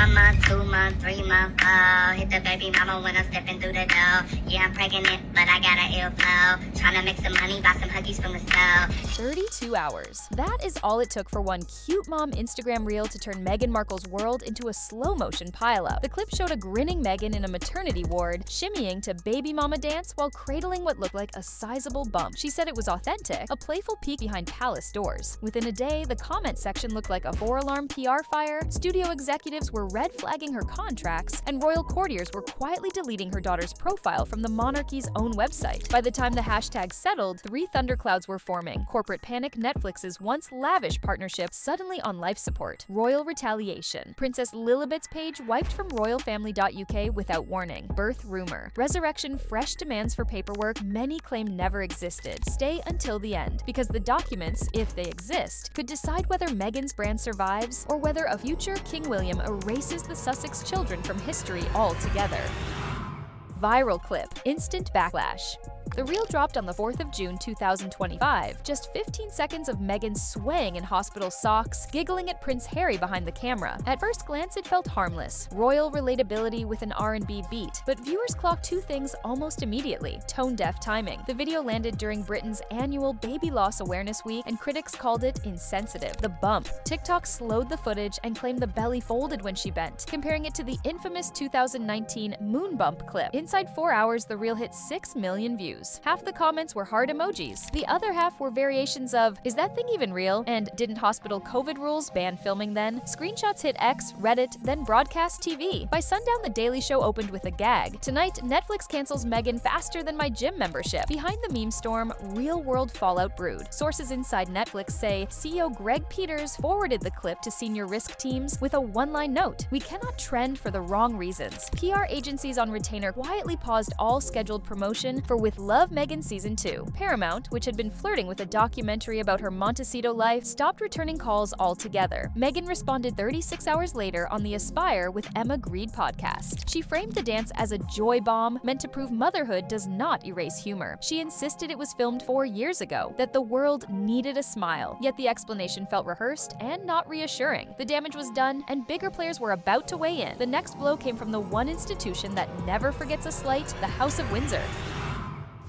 1 month, 2 month, 3 month, hit the baby mama when I'm stepping through the door. Yeah, I'm pregnant, but I got an ill flow. Trying to make some money, buy some huggies from the store. 32 hours. That is all it took for one cute mom Instagram reel to turn Meghan Markle's world into a slow-motion pileup. The clip showed a grinning Meghan in a maternity ward, shimmying to baby mama dance while cradling what looked like a sizable bump. She said it was authentic, a playful peek behind palace doors. Within a day, the comment section looked like a 4-alarm PR fire, studio executives were red-flagging her contracts, and royal courtiers were quietly deleting her daughter's profile from the monarchy's own website. By the time the hashtag settled, 3 thunderclouds were forming. Corporate panic, Netflix's once lavish partnership suddenly on life support. Royal retaliation. Princess Lilibet's page wiped from royalfamily.uk without warning. Birth rumor. Resurrection fresh demands for paperwork many claim never existed. Stay until the end, because the documents, if they exist, could decide whether Meghan's brand survives or whether a future King William erases the Sussex children from history altogether. Viral clip. Instant backlash. The reel dropped on the 4th of June 2025, just 15 seconds of Meghan swaying in hospital socks, giggling at Prince Harry behind the camera. At first glance, it felt harmless, royal relatability with an R&B beat, but viewers clocked 2 things almost immediately: tone-deaf timing. The video landed during Britain's annual Baby Loss Awareness Week, and critics called it insensitive. The bump. TikTok slowed the footage and claimed the belly folded when she bent, comparing it to the infamous 2019 moon bump clip. Inside 4 hours, the reel hit 6 million views. Half the comments were heart emojis. The other half were variations of, "Is that thing even real?" and "Didn't hospital COVID rules ban filming then?" Screenshots hit X, Reddit, then broadcast TV. By sundown, The Daily Show opened with a gag. "Tonight, Netflix cancels Meghan faster than my gym membership." Behind the meme storm, real-world fallout brewed. Sources inside Netflix say CEO Greg Peters forwarded the clip to senior risk teams with a one-line note: "We cannot trend for the wrong reasons." PR agencies on retainer quietly paused all scheduled promotion for With Love Meghan Season 2. Paramount, which had been flirting with a documentary about her Montecito life, stopped returning calls altogether. Meghan responded 36 hours later on the Aspire with Emma Grede podcast. She framed the dance as a joy bomb meant to prove motherhood does not erase humor. She insisted it was filmed 4 years ago, that the world needed a smile, yet the explanation felt rehearsed and not reassuring. The damage was done, and bigger players were about to weigh in. The next blow came from the one institution that never forgets a slight, the House of Windsor.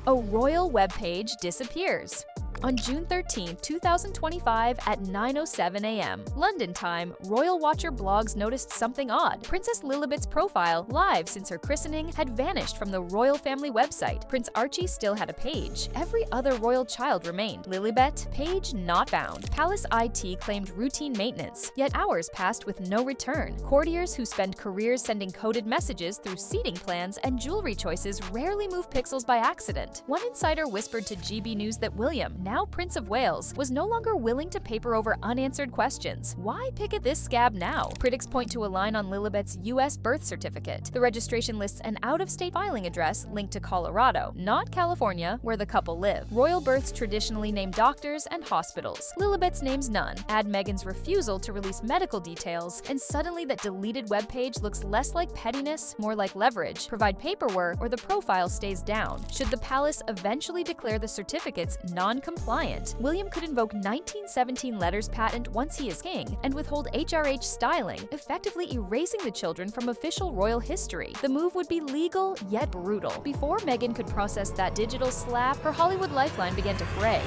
A royal webpage disappears. On June 13, 2025 at 9:07 a.m. London time, Royal Watcher blogs noticed something odd. Princess Lilibet's profile, live since her christening, had vanished from the royal family website. Prince Archie still had a page. Every other royal child remained. Lilibet, page not found. Palace IT claimed routine maintenance, yet hours passed with no return. Courtiers who spend careers sending coded messages through seating plans and jewelry choices rarely move pixels by accident. One insider whispered to GB News that William, now Prince of Wales, was no longer willing to paper over unanswered questions. Why pick at this scab now? Critics point to a line on Lilibet's US birth certificate. The registration lists an out-of-state filing address linked to Colorado, not California, where the couple live. Royal births traditionally name doctors and hospitals. Lilibet's names none. Add Meghan's refusal to release medical details, and suddenly that deleted webpage looks less like pettiness, more like leverage. Provide paperwork, or the profile stays down. Should the palace eventually declare the certificates non-compliant, William could invoke 1917 letters patent once he is king and withhold HRH styling, effectively erasing the children from official royal history. The move would be legal yet brutal. Before Meghan could process that digital slap, her Hollywood lifeline began to fray.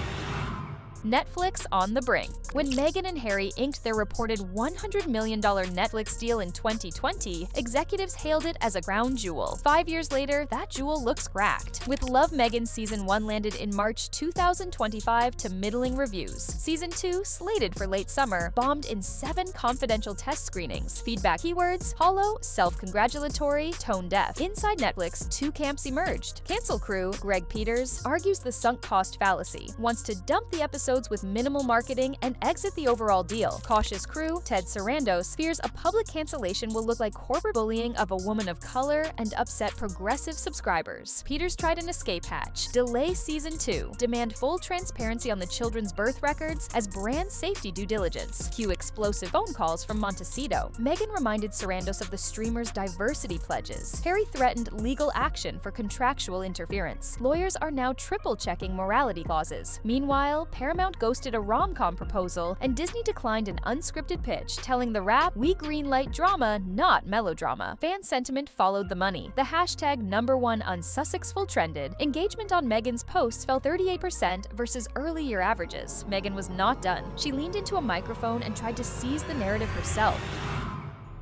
Netflix on the brink. When Meghan and Harry inked their reported $100 million Netflix deal in 2020, executives hailed it as a crown jewel. 5 years later, that jewel looks cracked. With Love Meghan Season 1 landed in March 2025 to middling reviews. Season 2, slated for late summer, bombed in 7 confidential test screenings. Feedback keywords: hollow, self-congratulatory, tone-deaf. Inside Netflix, 2 camps emerged. Cancel crew, Greg Peters, argues the sunk cost fallacy, wants to dump the episode with minimal marketing and exit the overall deal. Cautious crew, Ted Sarandos, fears a public cancellation will look like corporate bullying of a woman of color and upset progressive subscribers. Peters tried an escape hatch: delay Season 2, demand full transparency on the children's birth records as brand safety due diligence. Cue explosive phone calls from Montecito. Meghan reminded Sarandos of the streamer's diversity pledges. Harry threatened legal action for contractual interference. Lawyers are now triple-checking morality clauses. Meanwhile, Paramount Paramount ghosted a rom-com proposal, and Disney declined an unscripted pitch, telling The Wrap, "We greenlight drama, not melodrama." Fan sentiment followed the money. The hashtag #1 unsuccessful trended. Engagement on Meghan's posts fell 38% versus early year averages. Meghan was not done. She leaned into a microphone and tried to seize the narrative herself.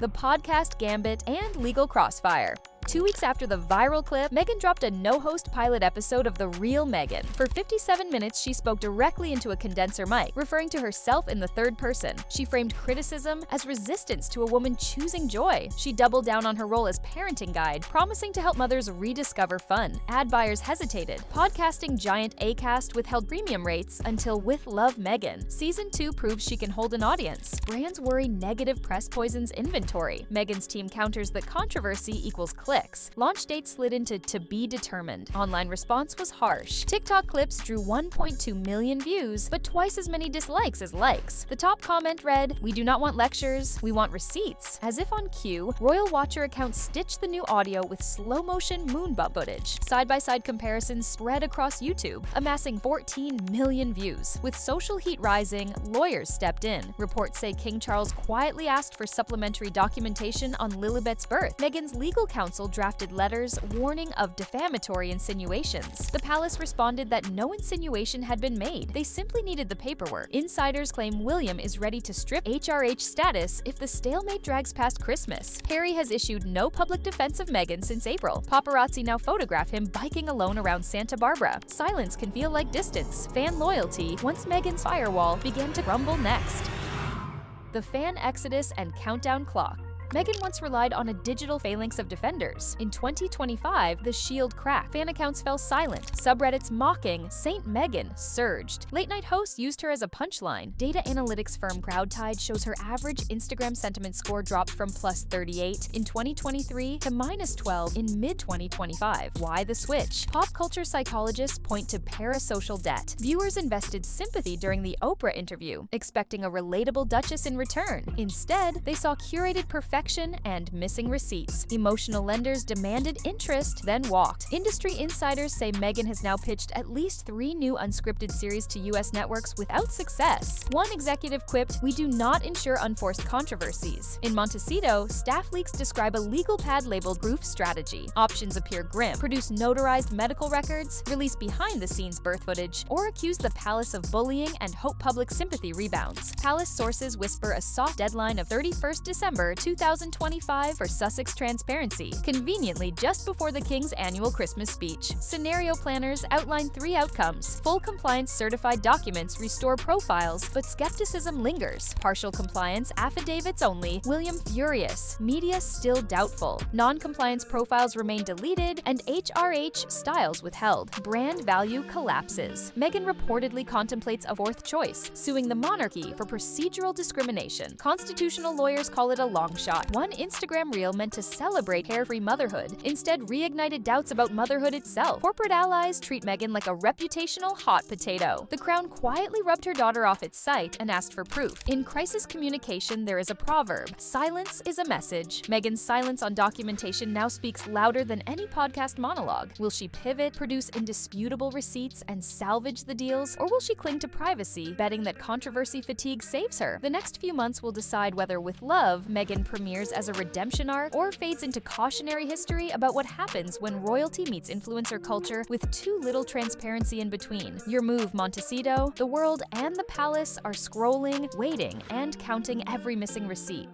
The podcast gambit and legal crossfire. 2 weeks after the viral clip, Meghan dropped a no-host pilot episode of The Real Meghan. For 57 minutes, she spoke directly into a condenser mic, referring to herself in the third person. She framed criticism as resistance to a woman choosing joy. She doubled down on her role as parenting guide, promising to help mothers rediscover fun. Ad buyers hesitated. Podcasting giant Acast withheld premium rates until With Love Meghan. Season 2 proves she can hold an audience. Brands worry negative press poisons inventory. Meghan's team counters that controversy equals clicks. Launch date slid into to be determined. Online response was harsh. TikTok clips drew 1.2 million views, but twice as many dislikes as likes. The top comment read, "We do not want lectures, we want receipts." As if on cue, Royal Watcher accounts stitched the new audio with slow-motion moon bump footage. Side-by-side comparisons spread across YouTube, amassing 14 million views. With social heat rising, lawyers stepped in. Reports say King Charles quietly asked for supplementary documentation on Lilibet's birth. Meghan's legal counsel drafted letters warning of defamatory insinuations. The palace responded that no insinuation had been made. They simply needed the paperwork. Insiders claim William is ready to strip HRH status if the stalemate drags past Christmas. Harry has issued no public defense of Meghan since April. Paparazzi now photograph him biking alone around Santa Barbara. Silence can feel like distance. Fan loyalty, once Meghan's firewall, began to crumble next. The fan exodus and countdown clock. Meghan once relied on a digital phalanx of defenders. In 2025, the shield cracked. Fan accounts fell silent. Subreddits mocking Saint Meghan surged. Late-night hosts used her as a punchline. Data analytics firm CrowdTide shows her average Instagram sentiment score dropped from +38 in 2023 to -12 in mid-2025. Why the switch? Pop culture psychologists point to parasocial debt. Viewers invested sympathy during the Oprah interview, expecting a relatable duchess in return. Instead, they saw curated perfection and missing receipts. Emotional lenders demanded interest, then walked. Industry insiders say Meghan has now pitched at least 3 new unscripted series to US networks without success. One executive quipped, "We do not ensure unforced controversies." In Montecito, staff leaks describe a legal pad labeled proof strategy. Options appear grim: produce notarized medical records, release behind-the-scenes birth footage, or accuse the palace of bullying and hope public sympathy rebounds. Palace sources whisper a soft deadline of 31st December 2025 for Sussex transparency, conveniently just before the King's annual Christmas speech. Scenario planners outline 3 outcomes. Full compliance certified documents restore profiles, but skepticism lingers. Partial compliance affidavits only, William furious. Media still doubtful. Non-compliance profiles remain deleted, and HRH styles withheld. Brand value collapses. Meghan reportedly contemplates a 4th choice, suing the monarchy for procedural discrimination. Constitutional lawyers call it a long shot. One Instagram reel meant to celebrate hair-free motherhood instead reignited doubts about motherhood itself. Corporate allies treat Meghan like a reputational hot potato. The Crown quietly rubbed her daughter off its site and asked for proof. In crisis communication, there is a proverb: silence is a message. Meghan's silence on documentation now speaks louder than any podcast monologue. Will she pivot, produce indisputable receipts, and salvage the deals, or will she cling to privacy, betting that controversy fatigue saves her? The next few months will decide whether With Love, Meghan premieres as a redemption arc or fades into cautionary history about what happens when royalty meets influencer culture with too little transparency in between. Your move, Montecito. The world and the palace are scrolling, waiting, and counting every missing receipt.